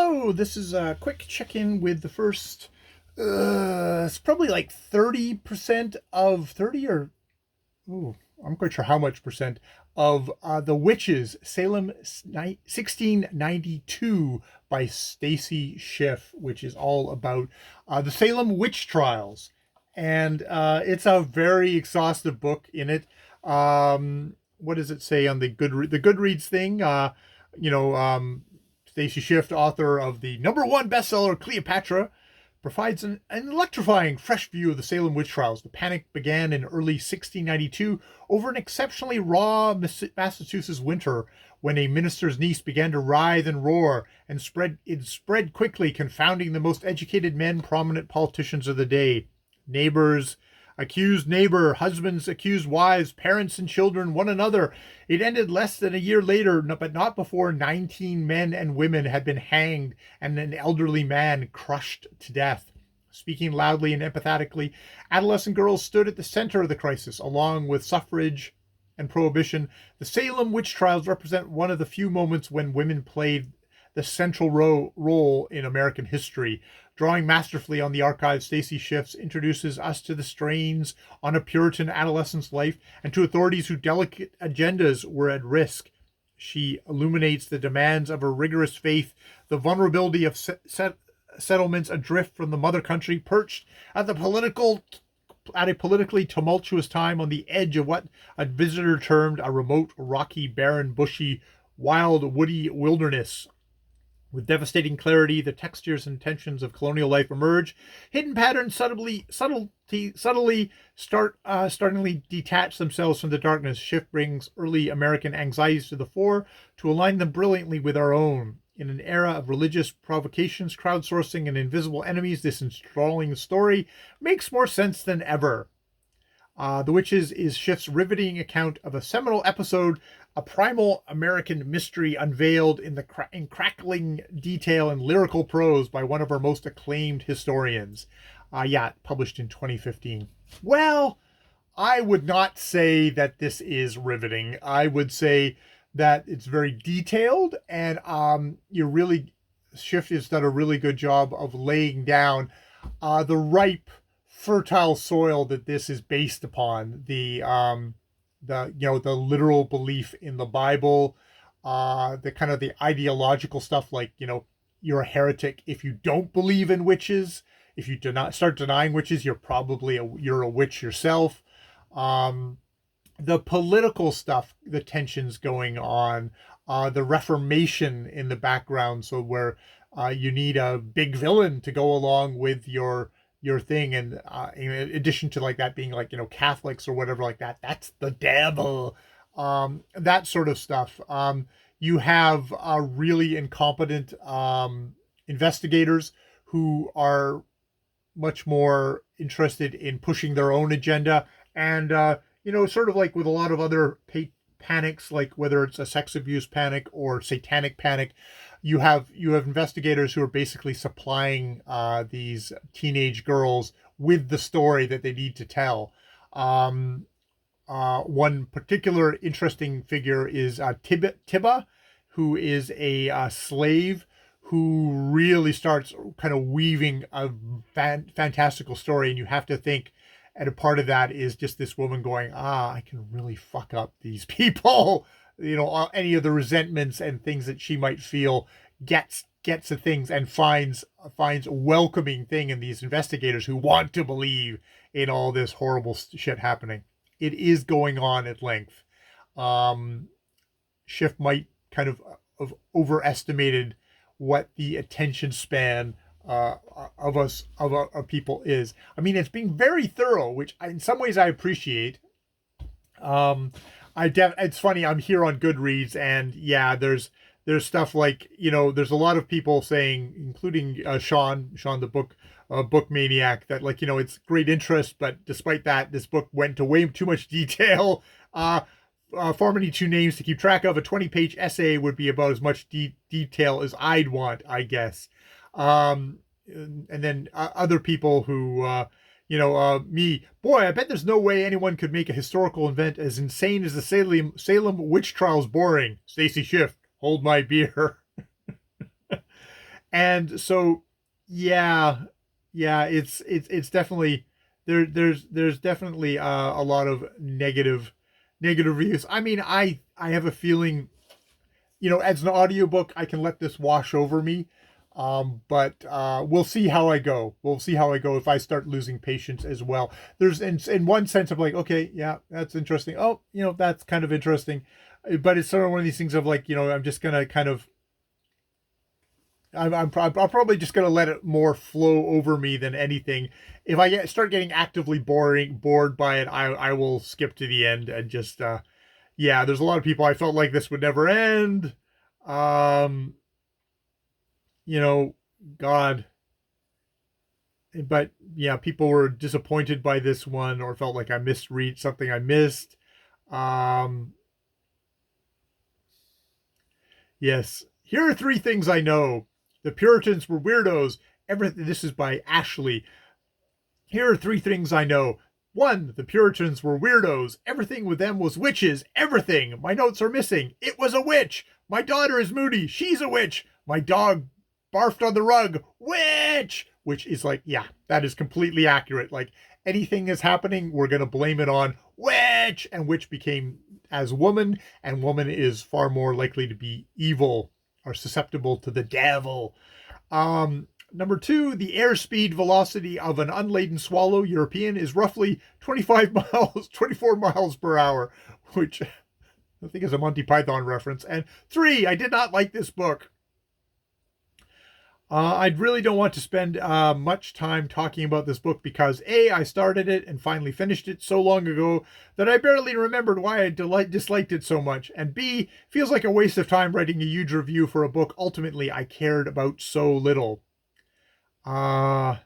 Hello, this is a quick check-in with the first, it's probably like 30% of 30 or, ooh, I'm quite sure how much percent of The Witches, Salem 1692 by Stacy Schiff, which is all about the Salem witch trials. And it's a very exhaustive book in it. What does it say on the Goodreads thing? You know, Stacy Schiff, author of the #1 bestseller Cleopatra, provides an electrifying, fresh view of the Salem witch trials. The panic began in early 1692 over an exceptionally raw Massachusetts winter when a minister's niece began to writhe and roar, and spread quickly, confounding the most educated men, prominent politicians of the day. Neighbors accused neighbor, husbands accused wives, parents and children one another. It ended less than a year later, but not before 19 men and women had been hanged and an elderly man crushed to death. Speaking loudly and empathetically, adolescent girls stood at the center of the crisis, along with suffrage and prohibition. The Salem witch trials represent one of the few moments when women played the central role in American history. Drawing masterfully on the archive, Stacy Schiff introduces us to the strains on a Puritan adolescent's life and to authorities whose delicate agendas were at risk. She illuminates the demands of a rigorous faith, the vulnerability of settlements adrift from the mother country, perched at a politically tumultuous time on the edge of what a visitor termed a remote, rocky, barren, bushy, wild, woody wilderness. With devastating clarity, the textures and tensions of colonial life emerge. Hidden patterns startlingly detach themselves from the darkness. Schiff brings early American anxieties to the fore to align them brilliantly with our own. In an era of religious provocations, crowdsourcing, and invisible enemies, this enthralling story makes more sense than ever. The Witches is Schiff's riveting account of a seminal episode, a primal American mystery unveiled in crackling detail and lyrical prose by one of our most acclaimed historians. Published in 2015. Well, I would not say that this is riveting. I would say that it's very detailed, and Schiff has done a really good job of laying down the ripe, fertile soil that this is based upon. The literal belief in the Bible, the kind of the ideological stuff, like, you're a heretic if you don't believe in witches. If you do not start denying witches, you're a witch yourself. The political stuff, the tensions going on, the Reformation in the background, so where you need a big villain to go along with your thing, and in addition to like that being like, Catholics or whatever like that, that's the devil, that sort of stuff. You have really incompetent investigators who are much more interested in pushing their own agenda, and sort of like with a lot of other panics, like whether it's a sex abuse panic or satanic panic, you have investigators who are basically supplying these teenage girls with the story that they need to tell. One particular interesting figure is Tibba, who is a slave who really starts kind of weaving a fantastical story, and you have to think, and a part of that is just this woman going, I can really fuck up these people. Any of the resentments and things that she might feel, gets the things and finds a welcoming thing in these investigators who want to believe in all this horrible shit happening. It is going on at length. Schiff might kind of overestimated what the attention span of people is. I mean, it's being very thorough, which in some ways I appreciate. It's funny, I'm here on Goodreads, and there's stuff like, there's a lot of people saying, including Sean the book maniac, that like, it's great interest, but despite that, this book went to way too much detail. Far many too names to keep track of. A 20-page essay would be about as much detail as I'd want, I guess. And then other people who, me, boy, I bet there's no way anyone could make a historical event as insane as the Salem witch trials boring. Stacy Schiff, hold my beer. And so, yeah, yeah, it's definitely there's definitely a lot of negative reviews. I mean, I have a feeling, as an audiobook, I can let this wash over me. But we'll see how I go. We'll see how I go if I start losing patience as well. There's in one sense of like, okay, yeah, that's interesting. Oh, that's kind of interesting. But it's sort of one of these things of like, I'm just gonna kind of I'm probably just gonna let it more flow over me than anything. If I start getting actively bored by it, I will skip to the end and just yeah. There's a lot of people I felt like this would never end. Um, you know, God, but yeah, people were disappointed by this one or felt like I misread something I missed. Um, yes, here are three things I know. The Puritans were weirdos. Everything. This is by Ashley. Here are three things I know. One, the Puritans were weirdos. Everything with them was witches. Everything. My notes are missing. It was a witch. My daughter is moody. She's a witch. My dog barfed on the rug. Witch! Which is like, yeah, that is completely accurate. Like, anything is happening, we're going to blame it on witch. And witch became as woman, and woman is far more likely to be evil or susceptible to the devil. Number two, the airspeed velocity of an unladen swallow European is roughly 25 miles, 24 miles per hour, which I think is a Monty Python reference. And three, I did not like this book. I really don't want to spend much time talking about this book because A, I started it and finally finished it so long ago that I barely remembered why I disliked it so much. And B, feels like a waste of time writing a huge review for a book ultimately I cared about so little. Uh,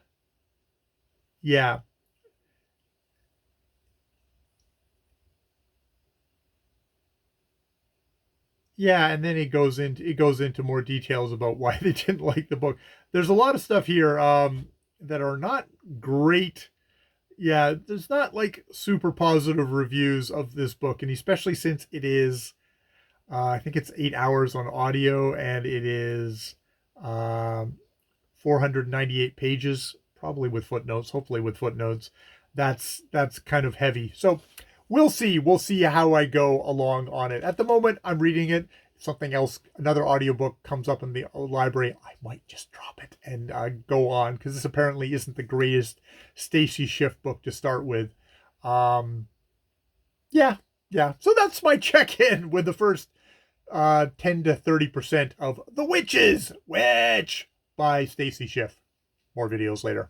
yeah. Yeah, and then it goes into more details about why they didn't like the book. There's a lot of stuff here that are not great. Yeah, there's not like super positive reviews of this book, and especially since it is I think it's 8 hours on audio and it is um 498 pages, probably with footnotes, hopefully with footnotes. That's kind of heavy. So we'll see. We'll see how I go along on it. At the moment, I'm reading it. If something else, another audiobook comes up in the library, I might just drop it and go on because this apparently isn't the greatest Stacy Schiff book to start with. Um, yeah, yeah. So that's my check-in with the first 10 to 30% of The Witches, Witch by Stacy Schiff. More videos later.